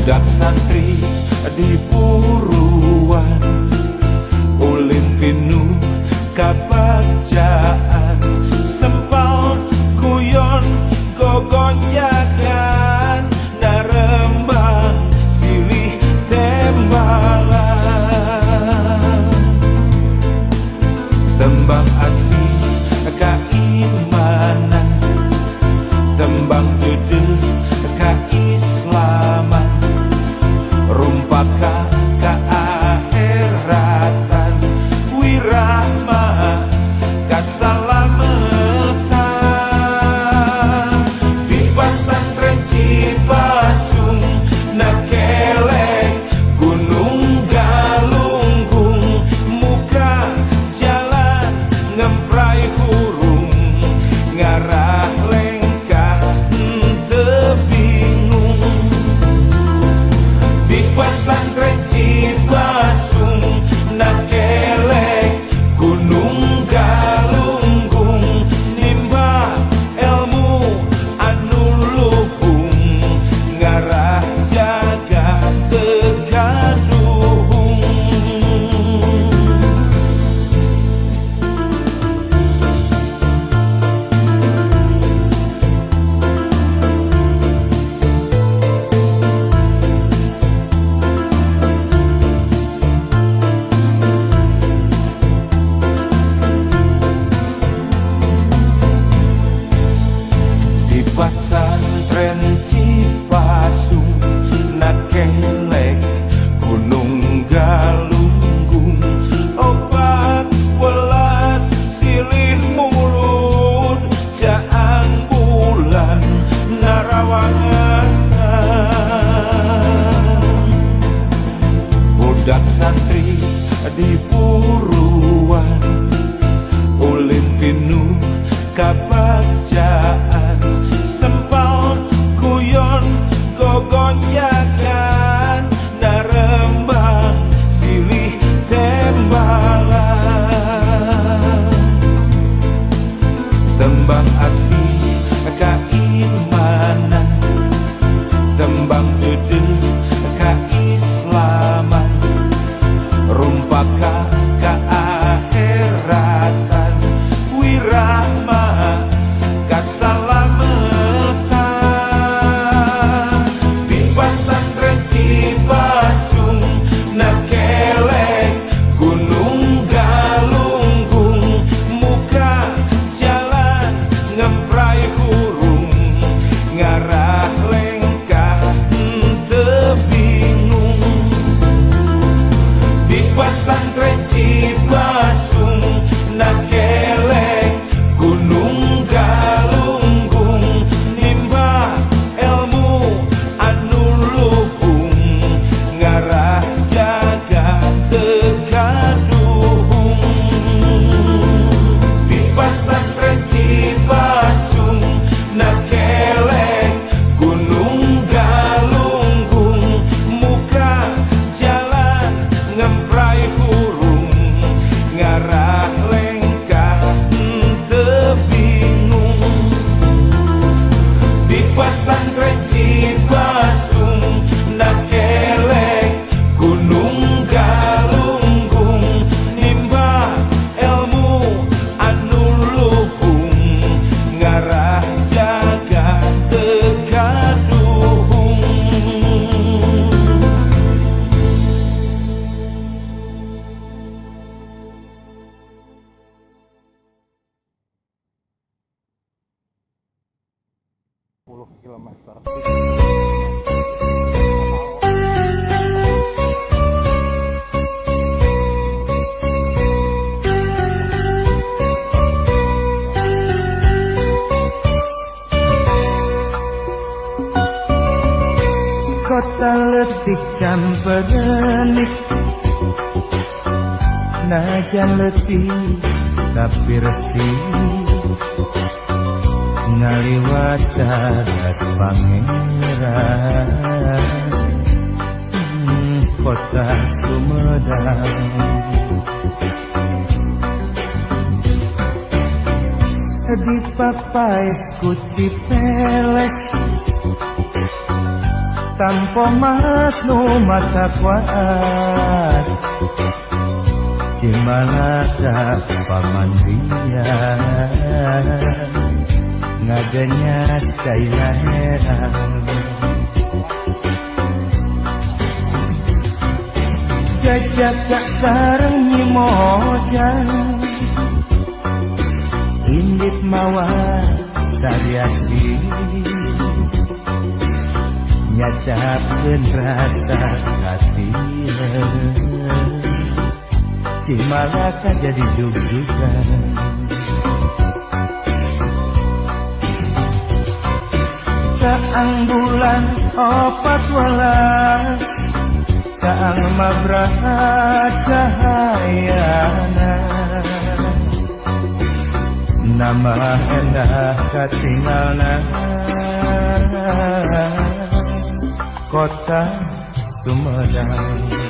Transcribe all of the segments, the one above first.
budak santri di Puruan, ulin pinuh kabacaan, sempal guyon gogonjakan, narembang silih tembalan, tembang asih keimanan, tembang tuduh keislaman, rumpaka keakhiratan, wirahma keselamatan. Di pesantren Cipasung nakelek Gunung Galunggung, muka jalan ngemprai hurung, ngarah lengkah tebingung. Di pesantren Cipasung nakelek Gunung Galunggung, nimba ilmu anu luhung, ngarah jaga tegaduhung. Di pesantren Cipasung nakelek Gunung Galunggung, obat welas silih mulut, jaang bulan narawangan. Budak santri di Puruan, ulin pinuh kabacaan, sempal guyon gogonjakan, narembang silih tembalan, tembang asih keimanan, tembang tuduh keislaman, rumpaka keakhiratan, wirahma keselamatan. Di pesantren Cipasung nakelek Gunung Galunggung, muka jalan ngemprai hurung, ngarah lengkah tebingung. Di pesantren Cipasung nakelek Gunung Galunggung, nimba ilmu anu luhung, ngarah jaga tegaduhung. Di pesantren Cipasung nakelek Gunung Galunggung, muka jalan ngemprai hurung, ngarah lengkah tebingung. Di pesantren Cipasung nakelek Gunung Galunggung, nimba ilmu anu luhung, ngarah jaga tegaduhung. Kilometer. Kota letih camperenik, najan letih tapi resih, ngaliwat cadas pangeran. Kota Sumedang, di papais ku Cipeles, tanpa mas nu mata kuas Cimalaka pamandian ngaganyas kaila heran jajak kak sareng nyimojan indit mawa sariasi nyacapkeun rasa hati Cimalaka jadi jug-jugan Caang bulan 14 Caang mabraha cahayana Nama endah katinggalna Kota Sumedang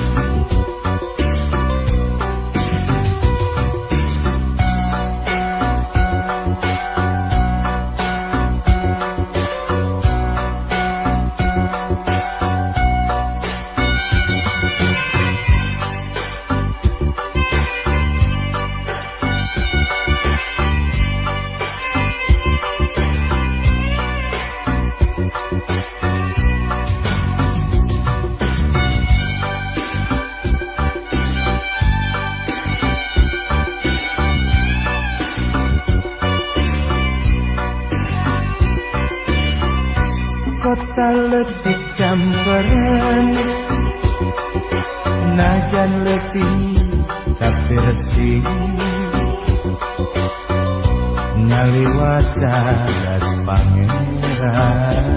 Kota letih campuran Najan letih tapi resih Ngaliwat cadas pangeran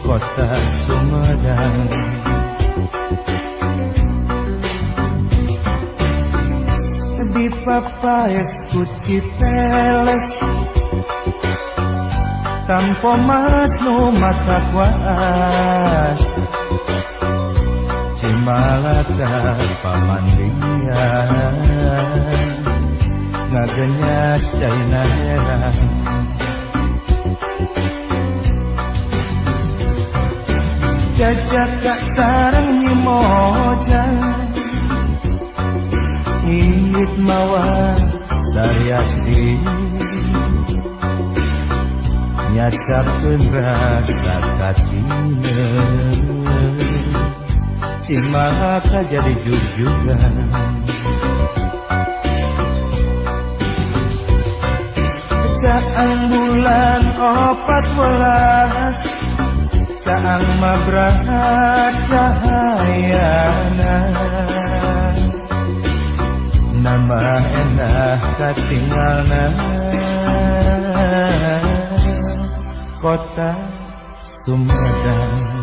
Kota Sumedang Di papaes kuci teles tanpa mas nu mata kuas Cimalaka pamandian ngaganyas caina heran jajak kak sareng nyimojan indit mawa sariasi nyacapkeun rasa katina Cimalaka jadi jug-jugan Caang bulan 14 Caang mabraha cahayana Nama endah katinggalna Kota Sumedang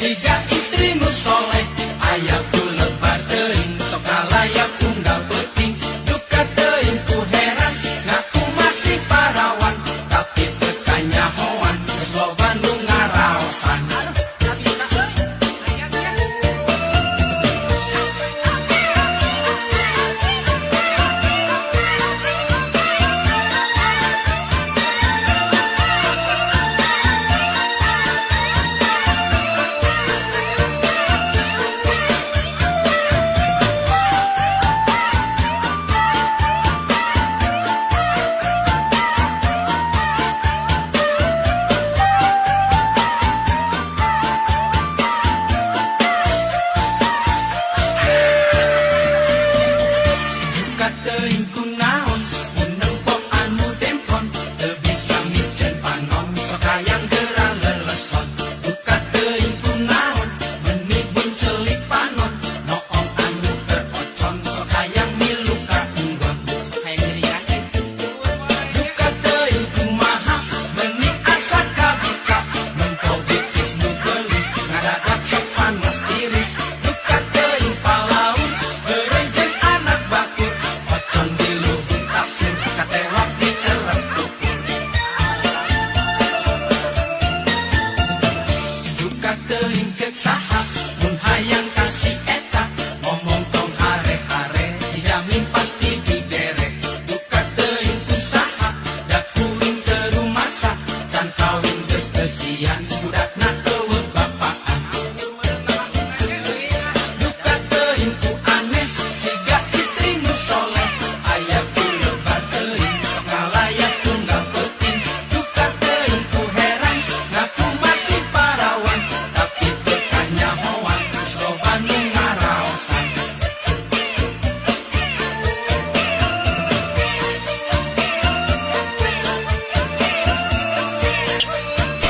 Siga